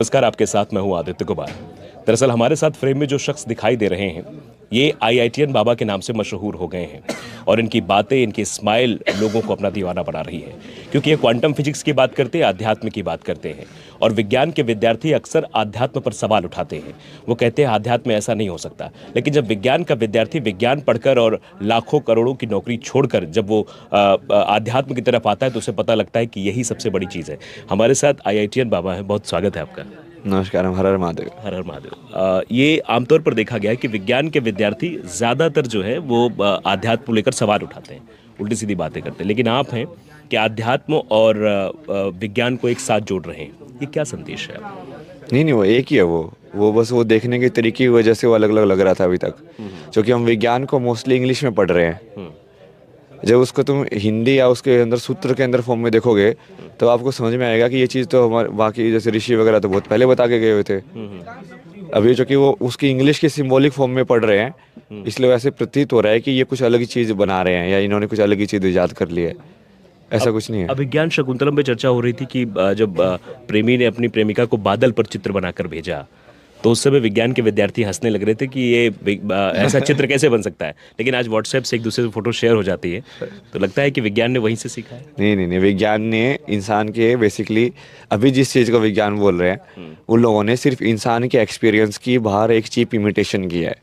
नमस्कार, आपके साथ मैं हूं आदित्य कुमार। दरअसल हमारे साथ फ्रेम में जो शख्स दिखाई दे रहे हैं ये आईआईटीएन बाबा के नाम से मशहूर हो गए हैं और इनकी बातें, इनकी स्माइल लोगों को अपना दीवाना बना रही है, क्योंकि ये क्वांटम फिजिक्स की बात करते हैं, अध्यात्म की बात करते हैं। और विज्ञान के विद्यार्थी अक्सर अध्यात्म पर सवाल उठाते हैं। वो कहते हैं अध्यात्म ऐसा नहीं हो सकता, लेकिन जब विज्ञान का विद्यार्थी विज्ञान पढ़कर और लाखों करोड़ों की नौकरी छोड़कर जब वो अध्यात्म की तरफ आता है तो उसे पता लगता है कि यही सबसे बड़ी चीज़ है। हमारे साथ आईआईटीएन बाबा है, बहुत स्वागत है आपका। नमस्कार। हर हर महादेव। हर हर महादेव। ये आमतौर पर देखा गया है कि विज्ञान के विद्यार्थी ज़्यादातर जो है वो आध्यात्म को लेकर सवाल उठाते हैं, उल्टी सीधी बातें करते हैं, लेकिन आप हैं कि आध्यात्म और विज्ञान को एक साथ जोड़ रहे हैं। ये क्या संदेश है? नहीं नहीं, वो एक ही है। वो बस वो देखने के तरीके की वजह से वो अलग अलग लग रहा था अभी तक, क्योंकि हम विज्ञान को मोस्टली इंग्लिश में पढ़ रहे हैं। जब उसको तुम हिंदी या उसके अंदर सूत्र के अंदर फॉर्म में देखोगे तो आपको समझ में आएगा कि ये चीज़ तो हमारे बाकी जैसे ऋषि वगैरह तो बहुत पहले बता के गए हुए थे। अभी जो कि वो उसकी इंग्लिश के सिंबॉलिक फॉर्म में पढ़ रहे हैं, इसलिए वैसे प्रतीत हो रहा है कि ये कुछ अलग ही चीज़ बना रहे हैं या इन्होंने कुछ अलग ही चीज़ ईजाद कर ली है। ऐसा कुछ नहीं है। अभिज्ञान शकुंतलम पे चर्चा हो रही थी कि जब प्रेमी ने अपनी प्रेमिका को बादल पर चित्र बनाकर भेजा तो उस समय विज्ञान के विद्यार्थी हंसने लग रहे थे कि ये ऐसा चित्र कैसे बन सकता है, लेकिन आज व्हाट्सएप से एक दूसरे से फोटो शेयर हो जाती है, तो लगता है कि विज्ञान ने वहीं से सीखा है। नहीं नहीं नहीं, विज्ञान ने इंसान के बेसिकली अभी जिस चीज़ को विज्ञान बोल रहे हैं उन लोगों ने सिर्फ इंसान के एक्सपीरियंस की बाहर एक चीप इमिटेशन की है।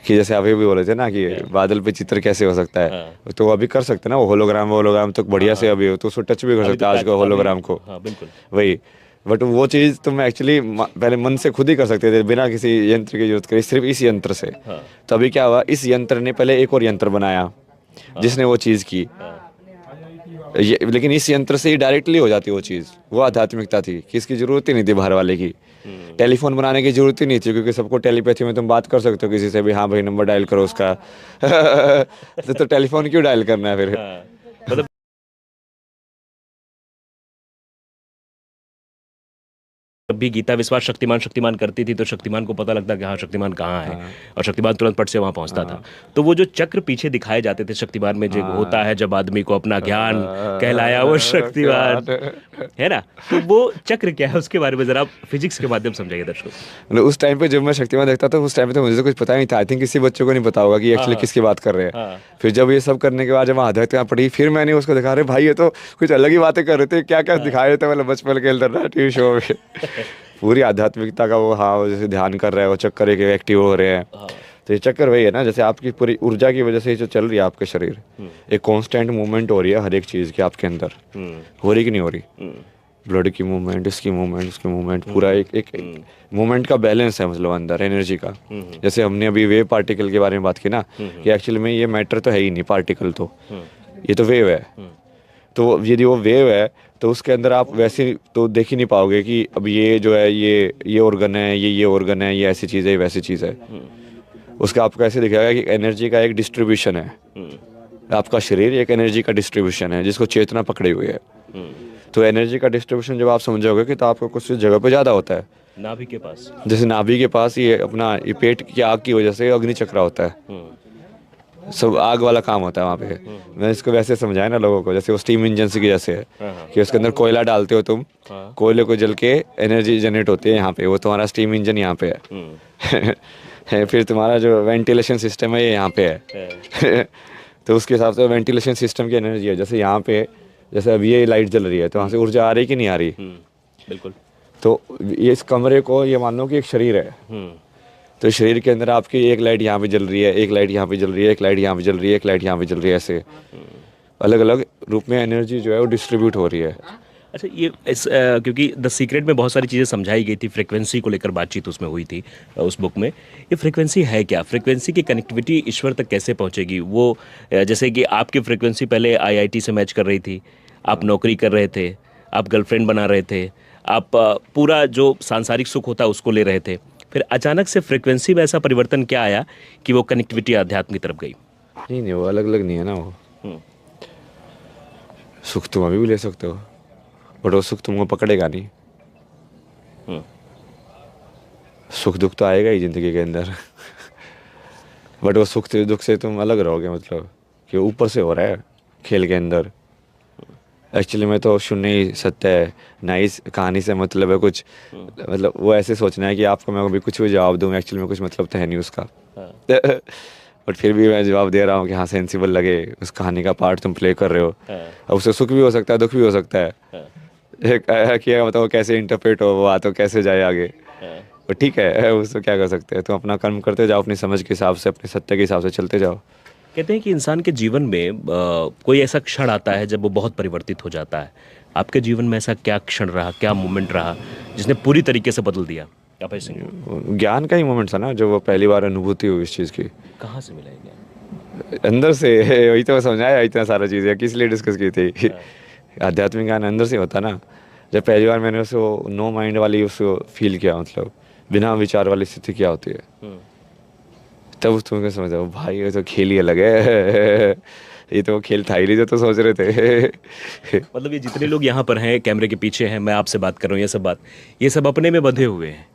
कि जैसे अभी भी बोले थे ना कि बादल पे चित्र कैसे हो सकता है, तो अभी कर सकते ना। वो होलोग्राम तो बढ़िया से अभी हो तो उसको टच भी कर सकते आज का होलोग्राम को। बिल्कुल वही, बट वो चीज़ तुम एक्चुअली पहले मन से खुद ही कर सकते थे बिना किसी यंत्र की जरूरत करी, सिर्फ इस यंत्र से। तो अभी क्या हुआ, इस यंत्र ने पहले एक और यंत्र बनाया जिसने वो चीज़ की। लेकिन इस यंत्र से ही डायरेक्टली हो जाती वो चीज़। वो आध्यात्मिकता थी कि इसकी ज़रूरत ही नहीं थी बाहर वाले की। टेलीफोन बनाने की जरूरत ही नहीं थी, क्योंकि सबको टेलीपैथी में तुम बात कर सकते हो किसी से भी, हाँ भाई नंबर डायल करो उसका। तो टेलीफोन क्यों डायल करना है फिर? मतलब जब भी गीता विश्वास शक्तिमान शक्तिमान करती थी तो शक्तिमान को पता लगता कि हाँ शक्तिमान कहाँ है, और शक्तिमान तुरंत पट से वहां पहुंचता था। तो वो जो चक्र पीछे दिखाए जाते थे शक्तिमान में, जो होता है जब आदमी को अपना ज्ञान कहलाया वो शक्तिमान, है ना, तो वो चक्र क्या है उसके बारे में जरा फिजिक्स के माध्यम समझाइए दर्शकों। मतलब उस टाइम पे जब मैं शक्तिमान देखता था उस टाइम पे तो मुझे तो कुछ पता नहीं था। आई थिंक किसी बच्चों को नहीं पता होगा कि एक्चुअली किसकी बात कर रहे हैं। फिर जब ये सब करने के बाद जब आध्यात्मिकता पढ़ी, फिर मैंने उसको दिखा रहे भाई ये तो कुछ अलग ही बातें कर रहे थे, क्या क्या दिखा रहे थे मतलब बचपन के अंदर टीवी शो में। पूरी आध्यात्मिकता का वो, हाँ वो जैसे ध्यान कर रहा है, वो चक्कर एक एक्टिव हो रहे हैं। तो ये चक्कर वही है ना, जैसे आपकी पूरी ऊर्जा की वजह से जो चल रही है आपके शरीर, एक कांस्टेंट मूवमेंट हो रही है हर एक चीज़ की आपके अंदर। हो रही कि नहीं हो रही? ब्लड की मूवमेंट, इसकी मूवमेंट, उसकी मूवमेंट, पूरा एक मूवमेंट का बैलेंस है मतलब अंदर एनर्जी का। जैसे हमने अभी वेव पार्टिकल के बारे में बात की ना, कि एक्चुअली में ये मैटर तो है ही नहीं, पार्टिकल तो ये तो वेव है। तो यदि वो वेव है तो उसके अंदर आप वैसे तो देख ही नहीं पाओगे कि अब ये जो है ये ऑर्गन है, ये ऑर्गन है, ये ऐसी चीज़ है, वैसी चीज़ है। उसका आपको ऐसे दिखेगा कि एनर्जी का एक डिस्ट्रीब्यूशन है। आपका शरीर एक एनर्जी का डिस्ट्रीब्यूशन है जिसको चेतना पकड़ी हुई है। तो एनर्जी का डिस्ट्रीब्यूशन जब आप समझोगे कि तो आपको कुछ जगह पे ज़्यादा होता है। नाभि के पास, जैसे नाभि के पास ये अपना ये पेट की आग की वजह से अग्नि चक्र होता है। सब आग वाला काम होता है वहाँ पे। मैंने इसको वैसे समझाया ना लोगों को, जैसे वो स्टीम इंजन की जैसे है कि उसके अंदर कोयला डालते हो तुम, कोयले को जल के एनर्जी जनरेट होती है यहाँ पे, वो तुम्हारा स्टीम इंजन यहाँ पे है। फिर तुम्हारा जो वेंटिलेशन सिस्टम है ये यहाँ पे है। तो उसके हिसाब से वेंटिलेशन सिस्टम की एनर्जी है। जैसे यहाँ पे, जैसे अब ये लाइट जल रही है तो वहाँ से ऊर्जा आ रही कि नहीं आ रही? बिल्कुल। तो ये इस कमरे को ये मान लो कि एक शरीर है। तो शरीर के अंदर आपकी एक लाइट यहाँ पे जल रही है, एक लाइट यहाँ पे जल रही है, एक लाइट यहाँ पे जल रही है, एक लाइट यहाँ पे जल रही है, ऐसे अलग अलग रूप में एनर्जी जो है वो डिस्ट्रीब्यूट हो रही है। अच्छा, ये क्योंकि द सीक्रेट में बहुत सारी चीज़ें समझाई गई थी, फ्रिक्वेंसी को लेकर बातचीत उसमें हुई थी उस बुक में। ये फ्रिक्वेंसी है क्या? फ्रिक्वेंसी की कनेक्टिविटी ईश्वर तक कैसे पहुंचेगी? वो जैसे कि आपकी फ्रिक्वेंसी पहले आईआईटी से मैच कर रही थी, आप नौकरी कर रहे थे, आप गर्लफ्रेंड बना रहे थे, आप पूरा जो सांसारिक सुख होता है उसको ले रहे थे, फिर अचानक से फ्रिक्वेंसी में ऐसा परिवर्तन क्या आया कि वो कनेक्टिविटी आध्यात्म की तरफ गई? नहीं, वो अलग अलग नहीं है ना। वो सुख तुम अभी भी ले सकते हो, बट वो सुख तुमको पकड़ेगा नहीं। सुख दुख तो आएगा ही जिंदगी के अंदर। बट वो सुख दुख से तुम अलग रहोगे, मतलब कि ऊपर से हो रहा है खेल के अंदर। एक्चुअली में तो शून्य ही सत्य है, ना इस कहानी से मतलब है कुछ, मतलब वो ऐसे सोचना है कि आपको मैं अभी कुछ भी जवाब दूँ, एक्चुअली में कुछ मतलब तो है नहीं उसका। बट फिर भी मैं जवाब दे रहा हूँ कि हाँ सेंसिबल लगे, उस कहानी का पार्ट तुम प्ले कर रहे हो। अब उससे सुख भी हो सकता है, दुख भी हो सकता है। कि बताओ कैसे इंटरप्रेट हो वो बात, हो कैसे जाए आगे। तो ठीक है, उसको क्या कर सकते हैं, तुम अपना कर्म करते जाओ, अपनी समझ के हिसाब से, अपने सत्य के हिसाब से चलते जाओ। कहते हैं कि इंसान के जीवन में कोई ऐसा क्षण आता है जब वो बहुत परिवर्तित हो जाता है। आपके जीवन में ऐसा क्या क्षण रहा, क्या मोमेंट रहा जिसने पूरी तरीके से बदल दिया अभय सिंह को? ज्ञान का ही मोमेंट था ना, जो वो पहली बार अनुभूति हुई इस चीज़ की। कहाँ से मिला ये ज्ञान? अंदर से। वही तो समझाया इतना सारा चीज़ें, किस लिए डिस्कस की थी। आध्यात्मिक ज्ञान अंदर से होता ना। जब पहली बार मैंने उसको नो माइंड वाली उसको फील किया, मतलब बिना विचार वाली स्थिति क्या होती है, तब तुमको समझा भाई ये तो खेल ही अलग है। ये तो खेल था ही नहीं जो तो सोच रहे थे। मतलब ये जितने लोग यहाँ पर हैं, कैमरे के पीछे हैं, मैं आपसे बात कर रहा हूँ, ये सब अपने में बंधे हुए हैं,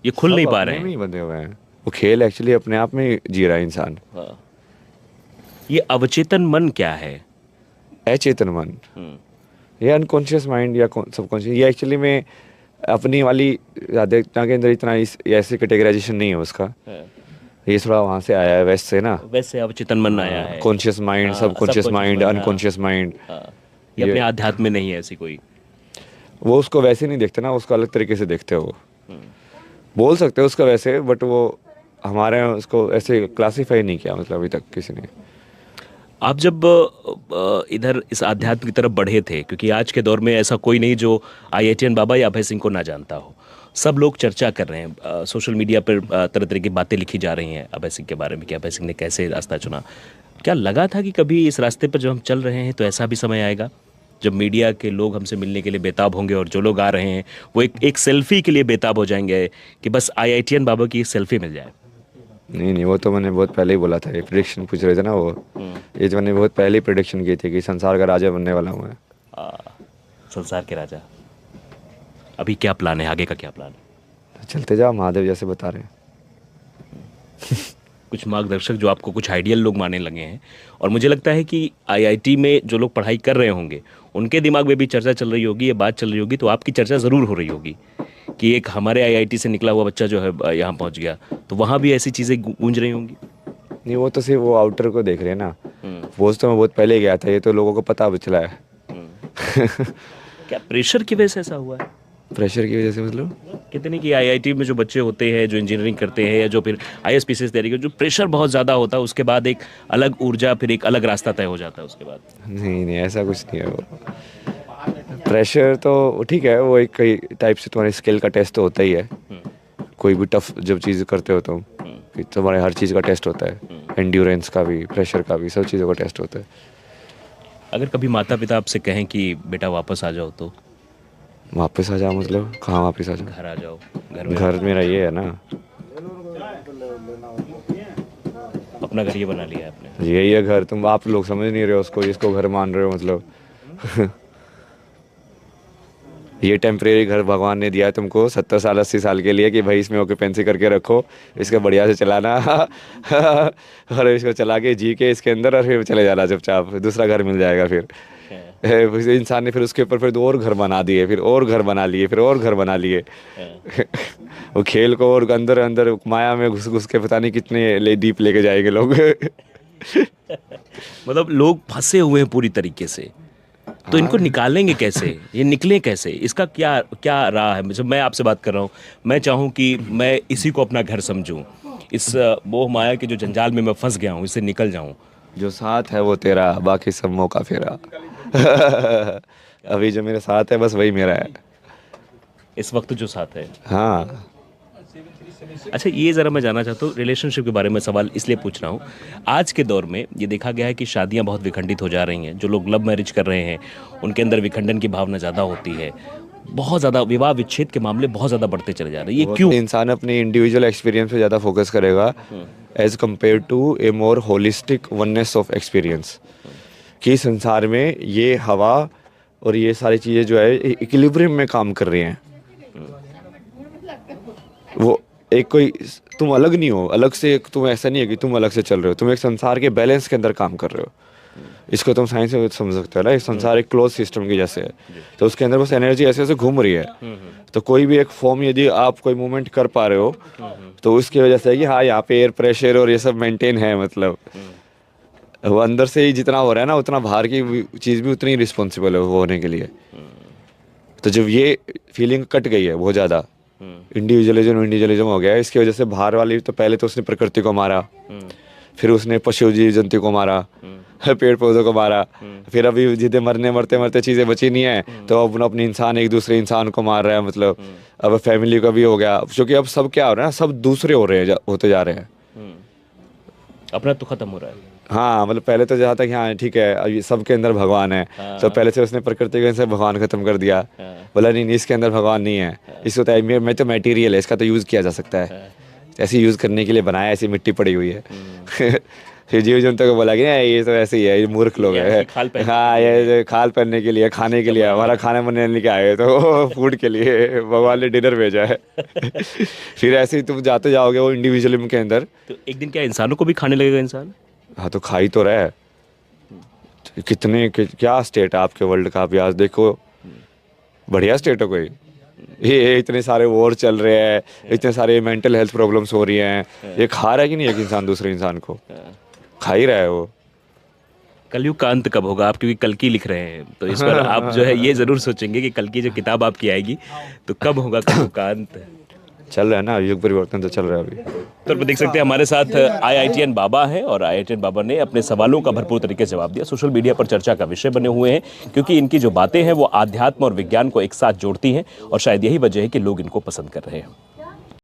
ये खुल नहीं पा रहे हैं। बंधे हुए हैं। वो खेल एक्चुअली अपने आप में जी रहा है इंसान। हाँ। ये अवचेतन मन क्या है? अचेतन मन, ये अनकॉन्शियस माइंड या सबकॉन्शियस, ये एक्चुअली में अपनी वाली आध्यात्मिकता के अंदर इतना ऐसे कैटेगराइजेशन नहीं है उसका। ये थोड़ा वहाँ से आया है, वेस्ट से ना। वैसे अवचेतन मन आया है। Conscious mind, subconscious mind, unconscious mind. ये अपने आध्यात्म में नहीं है ऐसी कोई। वो उसको वैसे नहीं देखते ना, उसको अलग तरीके से देखते हो। वो बोल सकते हो उसका वैसे, बट वो हमारे यहाँ उसको ऐसे क्लासीफाई नहीं किया, मतलब अभी तक किसी ने। आप जब इधर इस आध्यात्म की तरफ बढ़े थे, क्योंकि आज के दौर में ऐसा कोई नहीं जो IITN बाबा या अभय सिंह को ना जानता हो, सब लोग चर्चा कर रहे हैं, सोशल मीडिया पर तरह तरह की बातें लिखी जा रही हैं अभय सिंह के बारे में कि अभय सिंह ने कैसे रास्ता चुना। क्या लगा था कि कभी इस रास्ते पर जब हम चल रहे हैं तो ऐसा भी समय आएगा जब मीडिया के लोग हमसे मिलने के लिए बेताब होंगे, और जो लोग आ रहे हैं वो एक सेल्फी के लिए बेताब हो जाएंगे कि बस IITN बाबा की एक सेल्फी मिल जाए? नहीं, वो तो मैंने बहुत पहले ही बोला था। ये प्रेडिक्शन पूछ रहे थे ना वो, ये तो मैंने बहुत पहले ही प्रेडिक्शन की थी कि संसार का राजा बनने वाला हूँ मैं। संसार के राजा। अभी क्या प्लान है, आगे का क्या प्लान है? चलते जाओ, महादेव जैसे बता रहे हैं। कुछ मार्गदर्शक जो आपको कुछ आइडियल लोग मानने लगे हैं, और मुझे लगता है कि IIT में जो लोग पढ़ाई कर रहे होंगे उनके दिमाग में भी चर्चा चल रही होगी, ये बात चल रही होगी, तो आपकी चर्चा ज़रूर हो रही होगी कि एक हमारे IIT से निकला हुआ बच्चा जो है यहाँ पहुँच गया, तो वहाँ भी ऐसी चीज़ें गूंज रही होंगी। नहीं, वो तो सिर्फ वो आउटर को देख रहे हैं ना। वो तो मैं बहुत पहले गया था, ये तो लोगों को पता भी चला है। क्या प्रेशर की वजह से ऐसा हुआ है? प्रेशर की वजह से मतलब कहते नहीं कि IIT में जो बच्चे होते हैं, जो इंजीनियरिंग करते हैं या जो फिर IAS PCS तैयारी करते हैं, जो प्रेशर बहुत ज़्यादा होता है, उसके बाद एक अलग ऊर्जा, फिर एक अलग रास्ता तय हो जाता है उसके बाद। नहीं, ऐसा कुछ नहीं है। वो प्रेशर तो ठीक है, वो एक कई टाइप से तुम्हारे स्किल का टेस्ट तो होता ही है। कोई भी टफ जब चीज़ करते हो तुम, तुम्हारे हर चीज़ का टेस्ट होता है, एंड्योरेंस का भी, प्रेशर का भी, सब चीज़ों का टेस्ट होता है। अगर कभी माता पिता आपसे कहें कि बेटा वापस आ जाओ, तो? वापस आ जाओ मतलब कहाँ वापस आ जाओ? घर आ जाओ। घर मेरा ये है ना, अपना घर ये बना लिया है आपने। यही है घर। तुम आप लोग समझ नहीं रहे हो उसको, इसको घर मान रहे हो मतलब। ये टेम्परेरी घर भगवान ने दिया है तुमको 70 साल 80 साल के लिए कि भाई इसमें ऑक्यूपेंसी करके रखो, इसका बढ़िया से चलाना। और इसको चला के जी के इसके अंदर, और फिर चले जाना चुपचाप, दूसरा घर मिल जाएगा फिर। इंसान ने फिर उसके ऊपर फिर 2 और घर बना दिए, फिर और घर बना लिए, फिर और घर बना लिए। वो खेल को और अंदर अंदर माया में घुस घुस के पता नहीं कितने डीप लेके जाएंगे लोग। मतलब लोग फंसे हुए हैं पूरी तरीके से, तो इनको निकालेंगे कैसे, ये निकलें कैसे? इसका क्या क्या राह है? जब मैं आपसे बात कर रहा हूँ, मैं चाहूँ कि मैं इसी को अपना घर समझूं, इस मोह माया के जो जंजाल में मैं फंस गया हूँ, इससे निकल जाऊं। जो साथ है वो तेरा, बाकी सब मौका फेरा। अभी जो मेरे साथ है बस वही मेरा है इस वक्त जो साथ है। हाँ। अच्छा, ये ज़रा मैं जानना चाहता हूँ, रिलेशनशिप के बारे में सवाल इसलिए पूछ रहा हूँ। आज के दौर में ये देखा गया है कि शादियाँ बहुत विखंडित हो जा रही हैं। जो लोग लव मैरिज कर रहे हैं उनके अंदर विखंडन की भावना ज़्यादा होती है, बहुत ज़्यादा विवाह विच्छेद के मामले बहुत ज़्यादा बढ़ते चले जा रहे हैं। ये क्यों? इंसान अपने इंडिविजुअल एक्सपीरियंस पे ज़्यादा फोकस करेगा as compared to a more holistic oneness of experience, कि संसार में ये हवा और ये सारी चीज़ें जो है इक्विलिब्रियम में काम कर रही हैं। वो एक कोई तुम अलग नहीं हो, अलग से तुम ऐसा नहीं है कि तुम अलग से चल रहे हो, तुम एक संसार के बैलेंस के अंदर काम कर रहे हो। इसको तुम साइंस में समझ सकते हो ना, इस संसार एक क्लोज सिस्टम की जैसे है, तो उसके अंदर बस एनर्जी ऐसे ऐसे घूम रही है। तो कोई भी एक फॉर्म यदि आप कोई मूवमेंट कर पा रहे हो तो उसकी वजह से है कि हाँ यहाँ पे एयर प्रेशर और ये सब मेंटेन है, मतलब वो अंदर से ही जितना हो रहा है ना उतना बाहर की चीज़ भी उतनी रिस्पॉन्सिबल है वो होने के लिए। तो जब ये फीलिंग कट गई है बहुत ज़्यादा, इंडिविजुअलिज्म हो गया है, इसकी वजह से बाहर वाली, तो पहले तो उसने प्रकृति को मारा, फिर उसने पशु जीव जंतु को मारा, पेड़ पौधों को मारा, फिर अभी जितने मरते मरते चीज़ें बची नहीं है तो अब अपने इंसान एक दूसरे इंसान को मार रहा है, मतलब अब फैमिली का भी हो गया, क्योंकि अब सब क्या हो रहा है ना, सब दूसरे हो रहे हैं, होते जा रहे हैं, अपना तो खत्म हो रहा है। हाँ मतलब पहले तो जहाँ तक हाँ ठीक है अभी सबके अंदर भगवान है, तो पहले से उसने प्रकृति के अंदर भगवान खत्म कर दिया, बोला नहीं इसके अंदर भगवान नहीं है, इसको तो मैं तो मटेरियल है, इसका तो यूज़ किया जा सकता है, ऐसे यूज़ करने के लिए बनाया, ऐसी मिट्टी पड़ी हुई है। फिर जीव जंतु को बोला कि ये तो ऐसे ही है, ये मूर्ख लोग है, हाँ ये खाल पहनने के लिए, खाने के लिए, हमारा खाना बनाने के आए तो फूड के लिए भगवान ने डिनर भेजा है। फिर ऐसे ही तुम जाते जाओगे वो इंडिविजुअलिज्म के अंदर, तो एक दिन क्या इंसानों को भी खाने लगेगा इंसान? हाँ तो खा ही तो रहा है, क्या स्टेट है आपके वर्ल्ड का, आप आज देखो बढ़िया स्टेट है कोई, ये इतने सारे वॉर चल रहे हैं, इतने सारे मेंटल हेल्थ प्रॉब्लम्स हो रही हैं, ये खा रहा है कि नहीं एक इंसान दूसरे इंसान को, खा ही रहा है वो। कलयुग का अंत कब होगा आप, क्योंकि कल की लिख रहे हैं तो इस पर आप जो है ये जरूर सोचेंगे कि कल की जो किताब आपकी आएगी तो कब होगा कलयुग का अंत? चल रहा है ना, युग परिवर्तन तो चल रहा है अभी। तो देख सकते हैं हमारे साथ IITian बाबा हैं और IITian बाबा ने अपने सवालों का भरपूर तरीके से जवाब दिया, सोशल मीडिया पर चर्चा का विषय बने हुए हैं क्योंकि इनकी जो बातें हैं वो आध्यात्म और विज्ञान को एक साथ जोड़ती हैं और शायद यही वजह है कि लोग इनको पसंद कर रहे हैं।